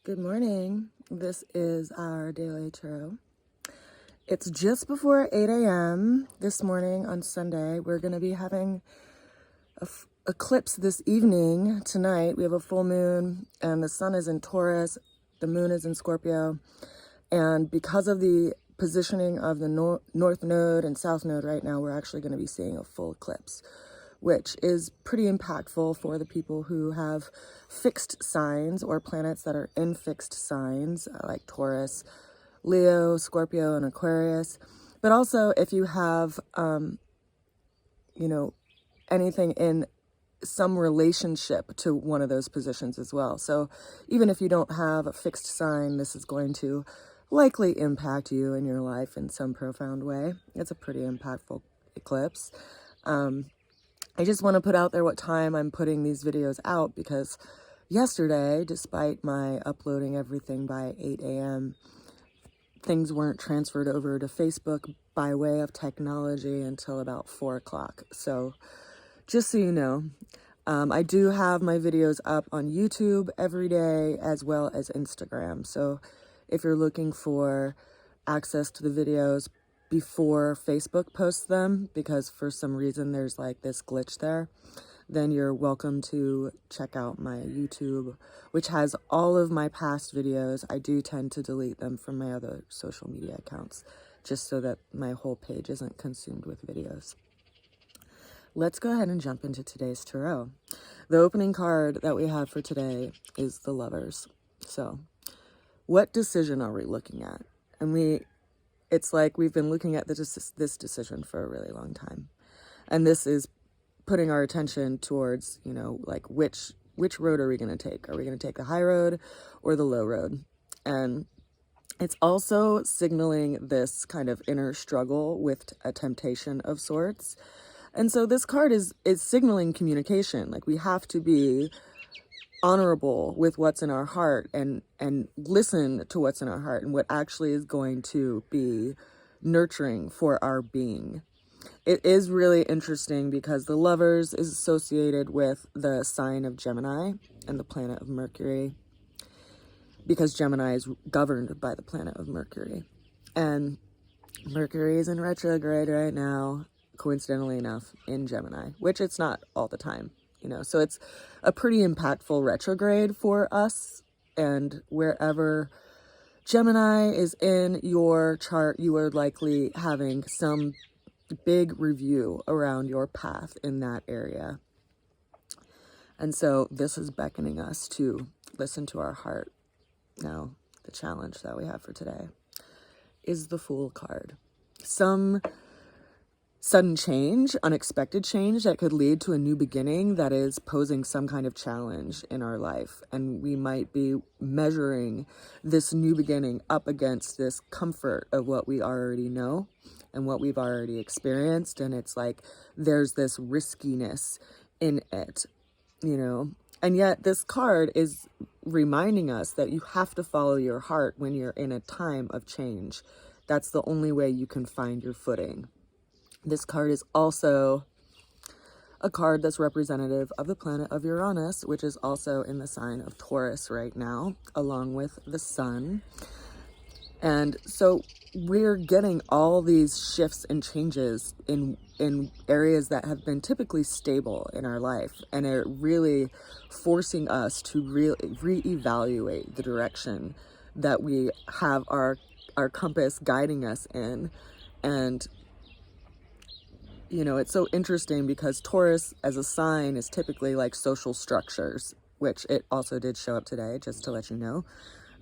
Good morning. This is our daily tarot. It's just before 8 a.m. this morning on Sunday. We're going to be having an eclipse this evening. Tonight, we have a full moon, and the sun is in Taurus. The moon is in Scorpio. And because of the positioning of the North Node and South Node right now, we're actually going to be seeing a full eclipse, which is pretty impactful for the people who have fixed signs or planets that are in fixed signs like Taurus, Leo, Scorpio, and Aquarius. But also if you have, anything in some relationship to one of those positions as well. So even if you don't have a fixed sign, this is going to likely impact you in your life in some profound way. It's a pretty impactful eclipse. I just want to put out there what time I'm putting these videos out, because yesterday, despite my uploading everything by 8 a.m., things weren't transferred over to Facebook by way of technology until about 4 o'clock. So just so you know, I do have my videos up on YouTube every day as well as Instagram. So if you're looking for access to the videos before Facebook posts them, because for some reason there's like this glitch there, then you're welcome to check out my YouTube, which has all of my past videos. I do tend to delete them from my other social media accounts, just so that my whole page isn't consumed with videos. Let's go ahead and jump into today's tarot. The opening card that we have for today is the Lovers. So what decision are we looking at? And it's like we've been looking at this decision for a really long time. And this is putting our attention towards, like which road are we going to take? Are we going to take the high road or the low road? And it's also signaling this kind of inner struggle with a temptation of sorts. And so this card is signaling communication. Like we have to be honorable with what's in our heart and listen to what's in our heart and what actually is going to be nurturing for our being. It is really interesting because the Lovers is associated with the sign of Gemini and the planet of Mercury, because Gemini is governed by the planet of Mercury. And Mercury is in retrograde right now, coincidentally enough, in Gemini, which it's not all the time. So it's a pretty impactful retrograde for us. And wherever Gemini is in your chart, you are likely having some big review around your path in that area. And so this is beckoning us to listen to our heart. Now, the challenge that we have for today is the Fool card. Some sudden change, unexpected change that could lead to a new beginning that is posing some kind of challenge in our life. And we might be measuring this new beginning up against this comfort of what we already know and what we've already experienced. And it's like there's this riskiness in it, And yet this card is reminding us that you have to follow your heart when you're in a time of change. That's the only way you can find your footing. This card is also a card that's representative of the planet of Uranus, which is also in the sign of Taurus right now, along with the sun. And so we're getting all these shifts and changes in areas that have been typically stable in our life, and are really forcing us to reevaluate the direction that we have our compass guiding us in. And it's so interesting because Taurus as a sign is typically like social structures, which it also did show up today, just to let you know.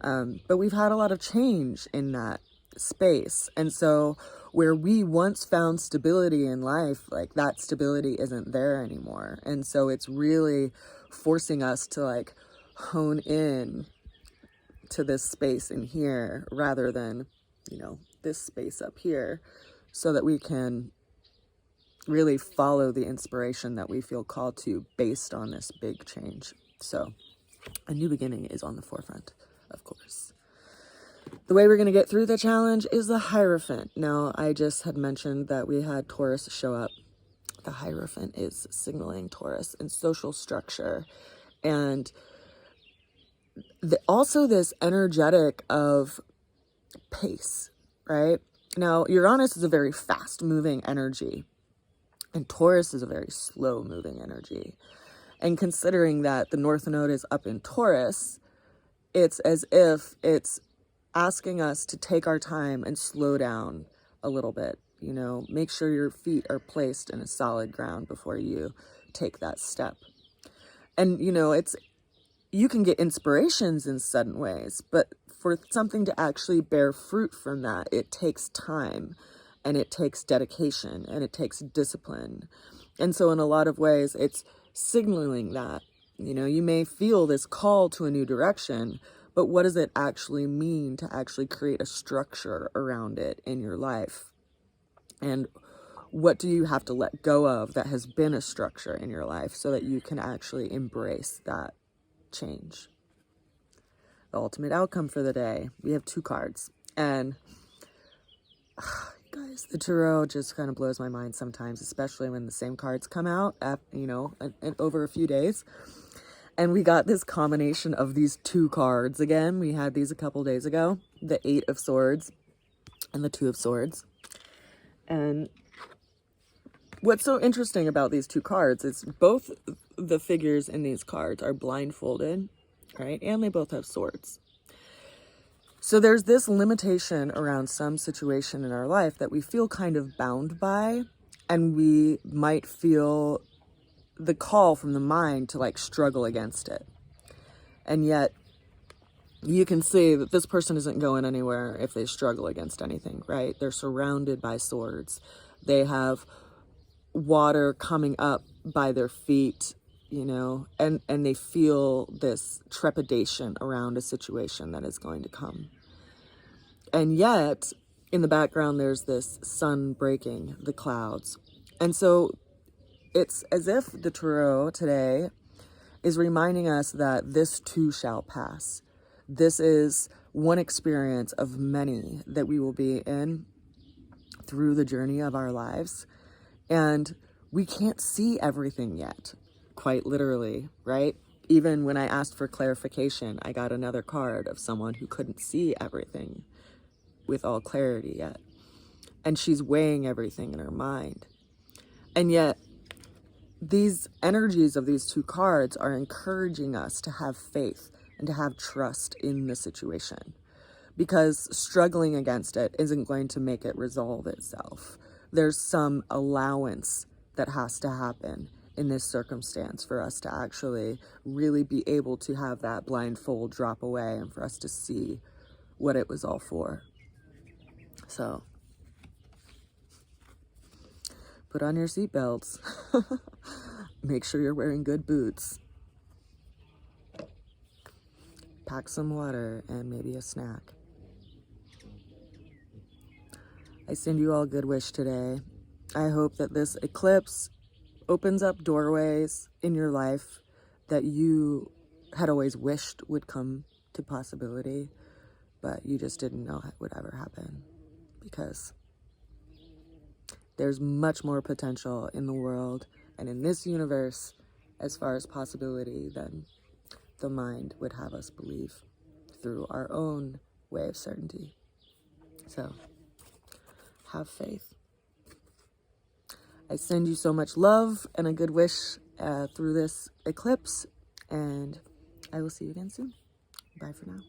But we've had a lot of change in that space. And so where we once found stability in life, like that stability isn't there anymore. And so it's really forcing us to like hone in to this space in here rather than, this space up here, so that we can really follow the inspiration that we feel called to based on this big change. So a new beginning is on the forefront, of course. The way we're going to get through the challenge is the Hierophant. Now, I just had mentioned that we had Taurus show up. The Hierophant is signaling Taurus and social structure. And Also this energetic of pace, right? Now, Uranus is a very fast-moving energy, and Taurus is a very slow-moving energy. And considering that the North Node is up in Taurus, it's as if it's asking us to take our time and slow down a little bit. You know, make sure your feet are placed in a solid ground before you take that step. And, you know, you can get inspirations in sudden ways, but for something to actually bear fruit from that, it takes time, and it takes dedication, and it takes discipline. And so in a lot of ways, it's signaling that, you know, you may feel this call to a new direction, but what does it actually mean to actually create a structure around it in your life? And what do you have to let go of that has been a structure in your life so that you can actually embrace that change? The ultimate outcome for the day. We have 2 cards. And guys, the tarot just kind of blows my mind sometimes, especially when the same cards come out, you know, over a few days. And we got this combination of these 2 cards again. We had these a couple days ago, the 8 of Swords and the 2 of Swords. And what's so interesting about these 2 cards is both the figures in these cards are blindfolded, right? And they both have swords. So there's this limitation around some situation in our life that we feel kind of bound by, and we might feel the call from the mind to like struggle against it. And yet you can see that this person isn't going anywhere if they struggle against anything, right? They're surrounded by swords. They have water coming up by their feet, you know, and they feel this trepidation around a situation that is going to come. And yet, in the background, there's this sun breaking the clouds. And so it's as if the tarot today is reminding us that this too shall pass. This is one experience of many that we will be in through the journey of our lives. And we can't see everything yet, quite literally, right? Even when I asked for clarification, I got another card of someone who couldn't see everything with all clarity yet. And she's weighing everything in her mind. And yet, these energies of these 2 cards are encouraging us to have faith and to have trust in the situation, because struggling against it isn't going to make it resolve itself. There's some allowance that has to happen in this circumstance for us to actually really be able to have that blindfold drop away and for us to see what it was all for. So, put on your seatbelts. Make sure you're wearing good boots. Pack some water and maybe a snack. I send you all good wish today. I hope that this eclipse opens up doorways in your life that you had always wished would come to possibility, but you just didn't know would ever happen, because there's much more potential in the world and in this universe as far as possibility than the mind would have us believe through our own way of certainty. So, have faith. I send you so much love and a good wish through this eclipse, and I will see you again soon. Bye for now.